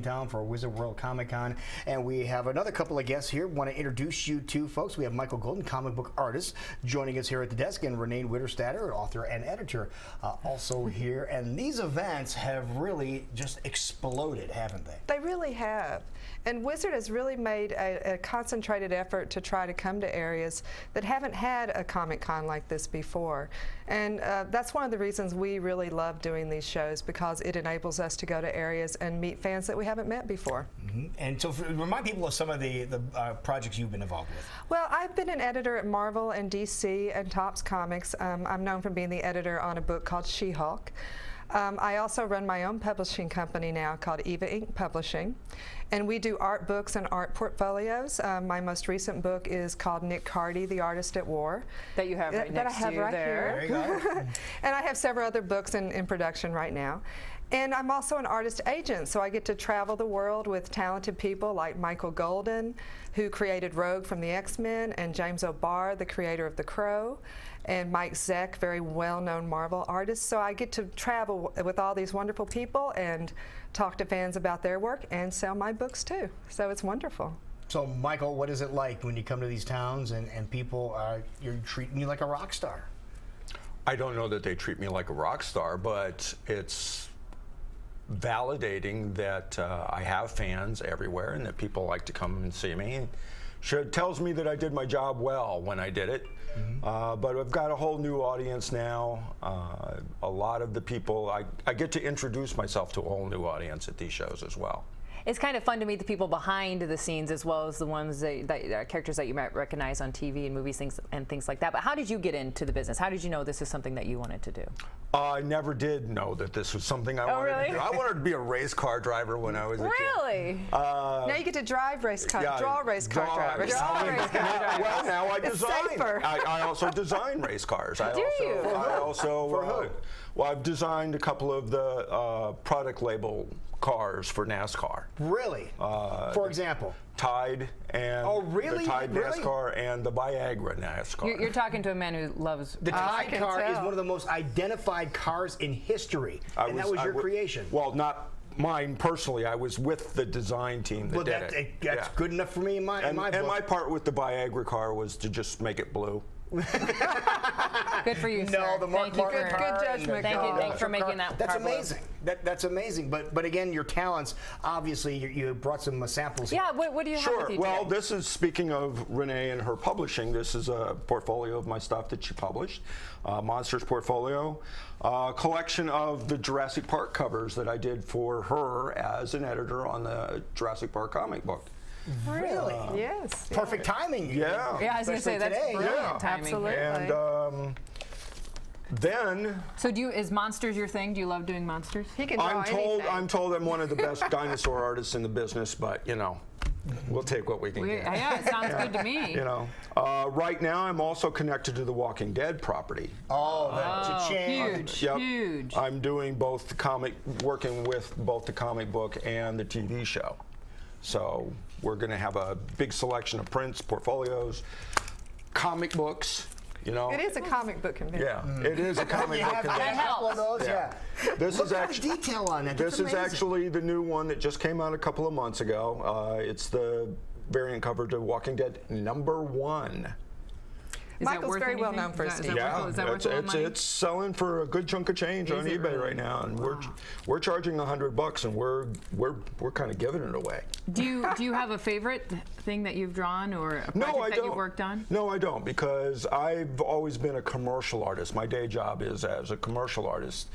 Town for Wizard World Comic Con, and we have another couple of guests here. Want to introduce you to folks. We have Michael Golden, comic book artist, joining us here at the desk, and Renee Witterstaetter, author and editor, also here. And these events have really just exploded, haven't they? They really have. And Wizard has really made a concentrated effort to try to come to areas that haven't had a Comic Con like this before. And that's one of the reasons we really love doing these shows, because it enables us to go to areas and meet fans that we haven't met before. And so remind people of some of the projects you've been involved with. Well, I've been an editor at Marvel and DC and Topps Comics. I'm known for being the editor on a book called She-Hulk. I also run my own publishing company now called Eva Inc. Publishing, and we do art books and art portfolios. My most recent book is called Nick Cardy, The Artist at War. That you have right next to you there. There you go. And I have several other books in production right now. And I'm also an artist agent, so I get to travel the world with talented people like Michael Golden, who created Rogue from the X-Men, and James O'Barr, the creator of The Crow, and Mike Zeck, very well-known Marvel artist. So I get to travel with all these wonderful people and talk to fans about their work and sell my books too. So it's wonderful. So, Michael, what is it like when you come to these towns and people you're treating you like a rock star? I don't know that they treat me like a rock star, but it's validating that I have fans everywhere and that people like to come and see me. It tells me that I did my job well when I did it. But I've got a whole new audience now. A lot of the people, I get to introduce myself to a whole new audience at these shows as well. It's kind of fun to meet the people behind the scenes as well as the ones that characters that you might recognize on TV and movies, things like that. But how did you get into the business? How did you know this is something that you wanted to do? I never did know that this was something I wanted to do. I wanted to be a race car driver when I was a kid. Really? Now you get to drive race cars, draw race car drivers. Well, now I design. Safer. I also design race cars. Do you? Well, I've designed a couple of the product label cars for NASCAR. Really? For example? Tide and really? the Tide NASCAR and the Viagra NASCAR. You're talking to a man who loves. The Tide car is one of the most identified cars in history, and that was your creation. Well, not mine personally. I was with the design team that did it. That's good enough for me in my book. And my part with the Viagra car was to just make it blue. Good for you, sir. No, the Mark Martin Good judgment. Thanks for making that. That's amazing. That's amazing. But again, your talents. Obviously, you brought some samples. Yeah. What do you have with you Well, today? this is, speaking of Renee and her publishing, this is a portfolio of my stuff that she published, Monsters portfolio, collection of the Jurassic Park covers that I did for her as an editor on the Jurassic Park comic book. Really? Yes. Perfect timing. Yeah. Yeah, I was going to say that's today. brilliant timing. Absolutely. And then So is monsters your thing? Do you love doing monsters? He can draw anything. I'm told I'm one of the best dinosaur artists in the business, but you know, we'll take what we can get. Yeah, it sounds good to me. You know, right now I'm also connected to the Walking Dead property. Oh, that's huge, Yep. huge. I'm doing both working with both the comic book and the TV show. So we're going to have a big selection of prints, portfolios, comic books. You know, It is a comic book convention. yeah, it is a comic book convention. That helps. Those, yeah. This Look is at actually the detail on that. This That's is amazing. actually the new one that just came out a couple of months ago. It's the variant cover to Walking Dead #1. Michael's very well known for his Is that worth a lot of money? It's selling for a good chunk of change on it eBay really? right now, and we're charging $100, and we're kind of giving it away. Do you have a favorite thing that you've drawn or a project that you've worked on? No, I don't, because I've always been a commercial artist. My day job is as a commercial artist.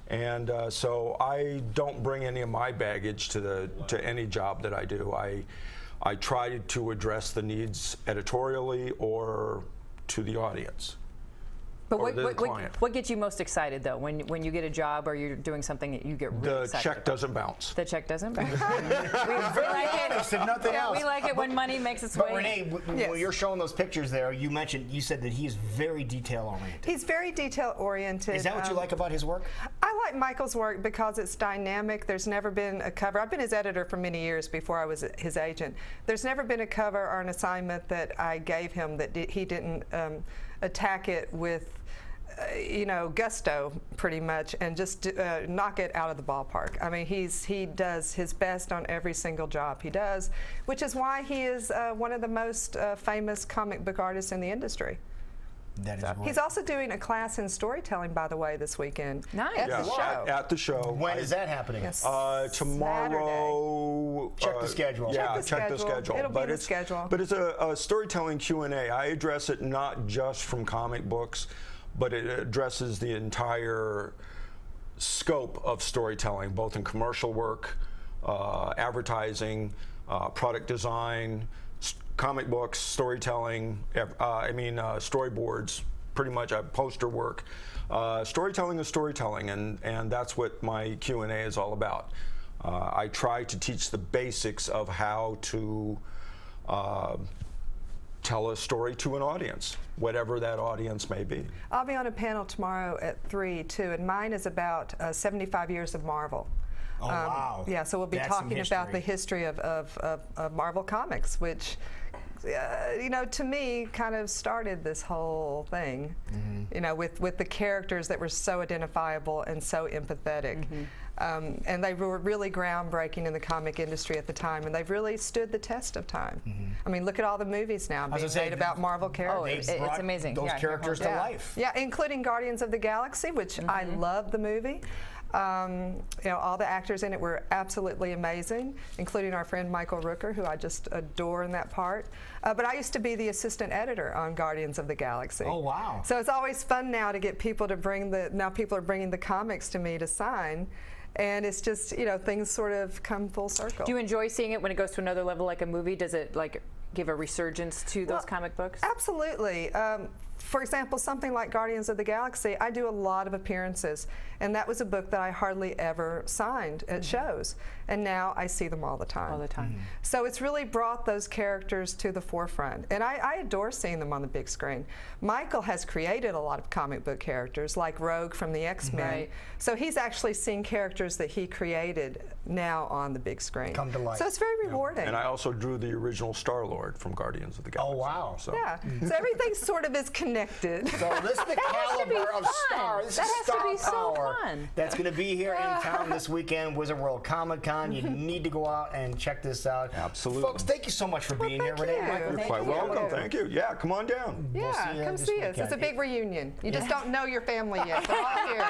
And so I don't bring any of my baggage to any job that I do. I try to address the needs editorially or to the audience. But or the client. what gets you most excited though when you get a job or you're doing something that you get really excited The check about? doesn't bounce. The check doesn't bounce. we Very honest and nothing else. We like it when money makes its But way. Renee, when you're showing those pictures there, you said that he is very detail oriented. He's very detail oriented. Is that what you like about his work? I like Michael's work because it's dynamic. There's never been a cover. I've been his editor for many years before I was his agent. There's never been a cover or an assignment that I gave him that he didn't attack it with gusto pretty much, and just knock it out of the ballpark. I mean, he does his best on every single job he does, which is why he is one of the most famous comic book artists in the industry. That is great. He's also doing a class in storytelling, by the way, this weekend. Nice. At Yeah, the show. at the show. When is that happening? Yes. Tomorrow. Check the schedule. Yeah, Check the schedule. It'll be in the schedule. But it's a storytelling Q&A. I address it not just from comic books, but it addresses the entire scope of storytelling, both in commercial work, advertising, product design, comic books, storytelling, storyboards, pretty much poster work. Storytelling is storytelling, and that's what my Q&A is all about. I try to teach the basics of how to tell a story to an audience, whatever that audience may be. I'll be on a panel tomorrow at 3 too, and mine is about 75 years of Marvel. Oh, wow. Yeah, so we'll be That's some talking about the history of Marvel Comics, which, to me, kind of started this whole thing, with the characters that were so identifiable and so empathetic. And they were really groundbreaking in the comic industry at the time, and they've really stood the test of time. I mean, look at all the movies now being made about Marvel characters. It's amazing. Those characters to life. Yeah, including Guardians of the Galaxy, which I love the movie. All the actors in it were absolutely amazing, including our friend Michael Rooker, who I just adore in that part. But I used to be the assistant editor on Guardians of the Galaxy. Oh, wow. So it's always fun now to get people to now people are bringing the comics to me to sign. And it's just, things sort of come full circle. Do you enjoy seeing it when it goes to another level like a movie? Does it give a resurgence to those comic books? Absolutely. For example, something like Guardians of the Galaxy, I do a lot of appearances, and that was a book that I hardly ever signed at shows, and now I see them all the time. All the time. So it's really brought those characters to the forefront, and I adore seeing them on the big screen. Michael has created a lot of comic book characters, like Rogue from the X-Men. Right. So he's actually seeing characters that he created now on the big screen. Come to life. So it's very rewarding. And I also drew the original Star-Lord from Guardians of the Galaxy. Oh, wow. So. Yeah, so everything sort of is connected. So this is the caliber of star. This That is has to star be so power. fun. That's going to be here in town this weekend, Wizard World Comic Con. You need to go out and check this out. Absolutely. Folks, thank you so much for being here, thank Renee. you. Michael, You're Thank quite you. welcome. Thank you. Yeah, come on down. We'll Yeah, see you come this see us. weekend. It's a big reunion. You just don't know your family yet. They're all here.